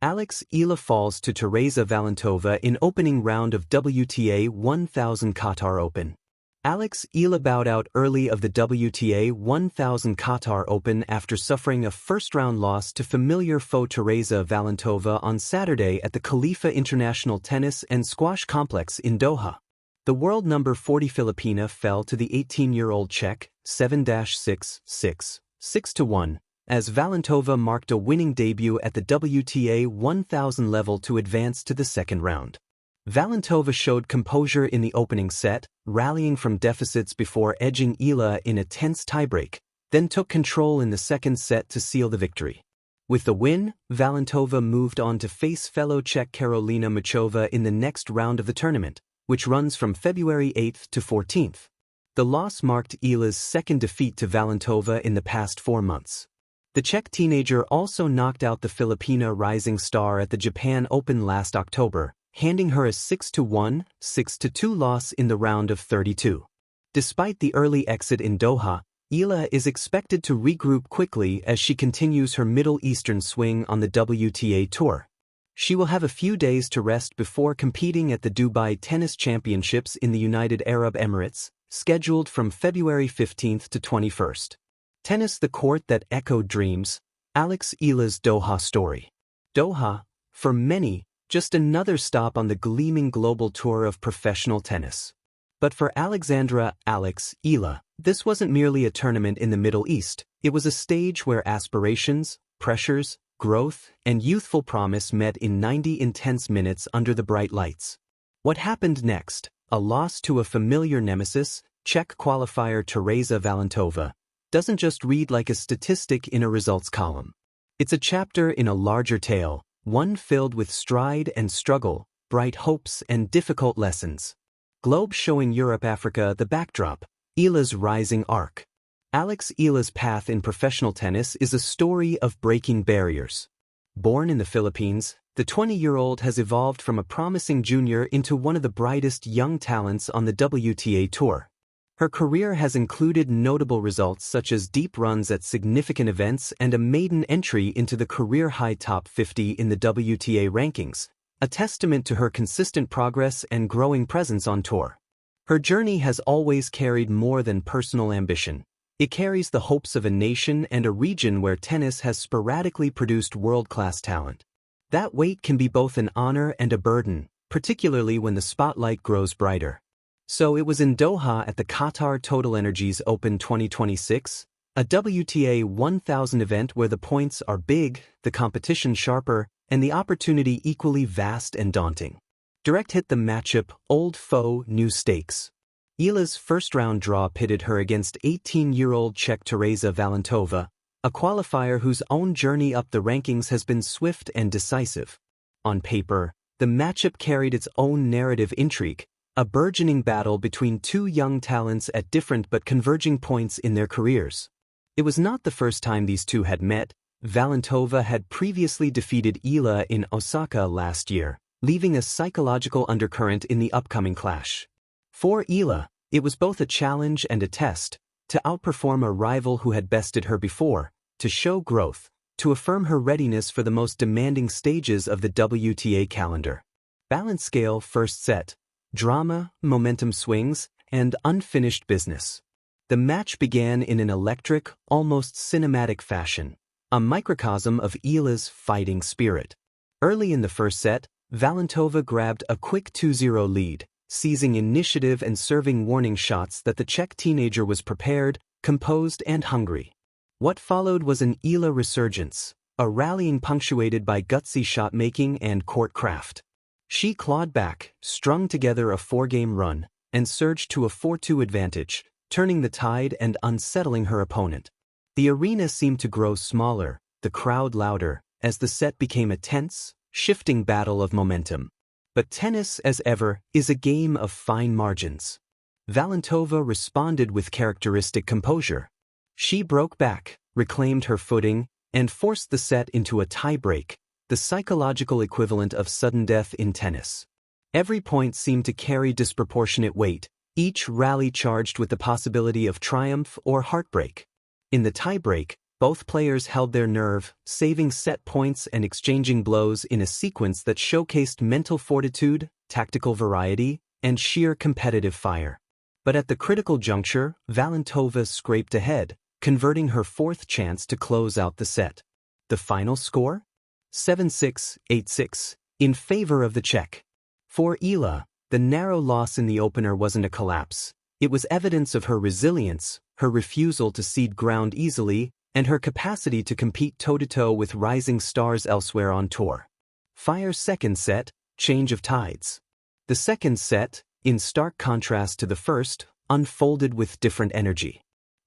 Eala falls to Tereza Valentova in opening round of WTA1000 Qatar Open. Eala bowed out early of the WTA1000 Qatar Open after suffering a first-round loss to familiar foe Tereza Valentova on Saturday at the Khalifa International Tennis and Squash Complex in Doha. The world number 40 Filipina fell to the 18-year-old Czech 7-6, 6, 6-1, as Valentova marked a winning debut at the WTA 1000 level to advance to the second round. Valentova showed composure in the opening set, rallying from deficits before edging Eala in a tense tiebreak, then took control in the second set to seal the victory. With the win, Valentova moved on to face fellow Czech Karolina Muchova in the next round of the tournament, which runs from February 8 to 14th. The loss marked Eala's second defeat to Valentova in the past 4 months. The Czech teenager also knocked out the Filipina rising star at the Japan Open last October, handing her a 6-1, 6-2 loss in the round of 32. Despite the early exit in Doha, Eala is expected to regroup quickly as she continues her Middle Eastern swing on the WTA Tour. She will have a few days to rest before competing at the Dubai Tennis Championships in the United Arab Emirates, scheduled from February 15 to 21. Tennis, the court that echoed dreams. Eala's Doha story. Doha, for many, just another stop on the gleaming global tour of professional tennis. But for Eala, this wasn't merely a tournament in the Middle East, it was a stage where aspirations, pressures, growth, and youthful promise met in 90 intense minutes under the bright lights. What happened next? A loss to a familiar nemesis, Czech qualifier Tereza Valentova, doesn't just read like a statistic in a results column. It's a chapter in a larger tale, one filled with stride and struggle, bright hopes and difficult lessons. Globe showing Europe-Africa the backdrop, Eala's rising arc. Eala's path in professional tennis is a story of breaking barriers. Born in the Philippines, the 20-year-old has evolved from a promising junior into one of the brightest young talents on the WTA Tour. Her career has included notable results such as deep runs at significant events and a maiden entry into the career-high top 50 in the WTA rankings, a testament to her consistent progress and growing presence on tour. Her journey has always carried more than personal ambition. It carries the hopes of a nation and a region where tennis has sporadically produced world-class talent. That weight can be both an honor and a burden, particularly when the spotlight grows brighter. So it was in Doha at the Qatar TotalEnergies Open 2026, a WTA 1000 event where the points are big, the competition sharper, and the opportunity equally vast and daunting. Direct hit the matchup, old foe, new stakes. Eala's first-round draw pitted her against 18-year-old Czech Tereza Valentova, a qualifier whose own journey up the rankings has been swift and decisive. On paper, the matchup carried its own narrative intrigue, a burgeoning battle between two young talents at different but converging points in their careers. It was not the first time these two had met. Valentova had previously defeated Eala in Osaka last year, leaving a psychological undercurrent in the upcoming clash. For Eala, it was both a challenge and a test, to outperform a rival who had bested her before, to show growth, to affirm her readiness for the most demanding stages of the WTA calendar. Balance scale first set. Drama, momentum swings, and unfinished business. The match began in an electric, almost cinematic fashion, a microcosm of Eala's fighting spirit. Early in the first set, Valentova grabbed a quick 2-0 lead, seizing initiative and serving warning shots that the Czech teenager was prepared, composed, and hungry. What followed was an Eala resurgence, a rallying punctuated by gutsy shot-making and court craft. She clawed back, strung together a 4-game run, and surged to a 4-2 advantage, turning the tide and unsettling her opponent. The arena seemed to grow smaller, the crowd louder, as the set became a tense, shifting battle of momentum. But tennis, as ever, is a game of fine margins. Valentova responded with characteristic composure. She broke back, reclaimed her footing, and forced the set into a tie-break, the psychological equivalent of sudden death in tennis. Every point seemed to carry disproportionate weight, each rally charged with the possibility of triumph or heartbreak. In the tie-break, Both players held their nerve, saving set points and exchanging blows in a sequence that showcased mental fortitude, tactical variety, and sheer competitive fire. But at the critical juncture, Valentova scraped ahead, converting her fourth chance to close out the set. The final score? 7-6, 8-6, in favor of the Czech. For Eala, the narrow loss in the opener wasn't a collapse. It was evidence of her resilience, her refusal to cede ground easily, and her capacity to compete toe-to-toe with rising stars elsewhere on tour. Fire's second set, change of tides. The second set, in stark contrast to the first, unfolded with different energy.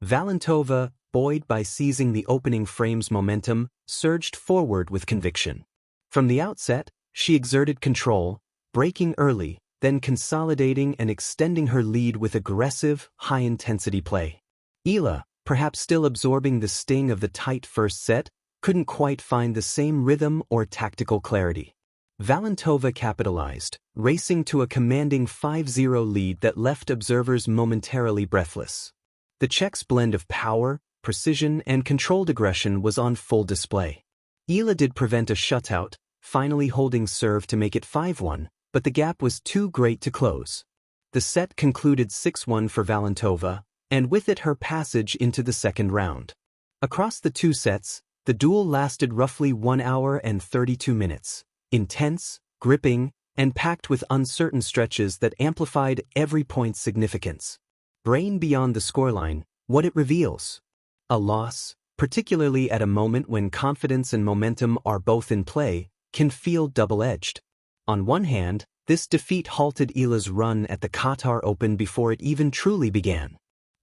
Valentova, buoyed by seizing the opening frame's momentum, surged forward with conviction. From the outset, she exerted control, breaking early, then consolidating and extending her lead with aggressive, high-intensity play. Eala, perhaps still absorbing the sting of the tight first set, couldn't quite find the same rhythm or tactical clarity. Valentova capitalized, racing to a commanding 5-0 lead that left observers momentarily breathless. The Czechs' blend of power, precision, and controlled aggression was on full display. Eala did prevent a shutout, finally holding serve to make it 5-1, but the gap was too great to close. The set concluded 6-1 for Valentova, and with it her passage into the second round. Across the two sets, the duel lasted roughly 1 hour and 32 minutes, intense, gripping, and packed with uncertain stretches that amplified every point's significance. Brain beyond the scoreline, what it reveals. A loss, particularly at a moment when confidence and momentum are both in play, can feel double-edged. On one hand, this defeat halted Eala's run at the Qatar Open before it even truly began.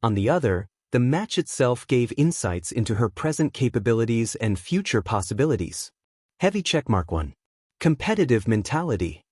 On the other, the match itself gave insights into her present capabilities and future possibilities. Heavy checkmark 1. Competitive mentality.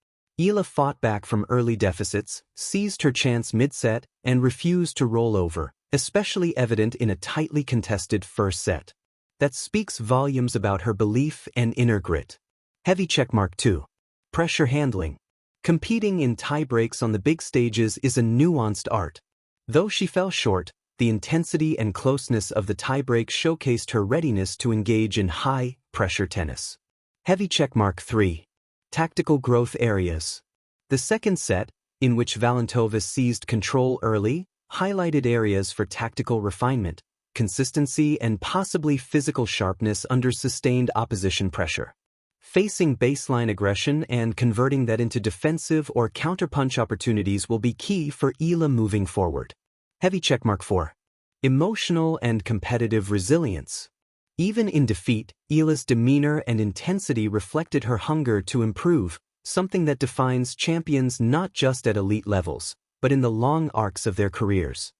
Eala fought back from early deficits, seized her chance mid-set, and refused to roll over, especially evident in a tightly contested first set. That speaks volumes about her belief and inner grit. Heavy checkmark 2. Pressure handling. Competing in tie-breaks on the big stages is a nuanced art. Though she fell short, the intensity and closeness of the tiebreak showcased her readiness to engage in high-pressure tennis. Heavy checkmark 3. Tactical growth areas. The second set, in which Valentova seized control early, highlighted areas for tactical refinement, consistency, and possibly physical sharpness under sustained opposition pressure. Facing baseline aggression and converting that into defensive or counterpunch opportunities will be key for Eala moving forward. Heavy checkmark 4. Emotional and competitive resilience. Even in defeat, Eala's demeanor and intensity reflected her hunger to improve, something that defines champions not just at elite levels, but in the long arcs of their careers.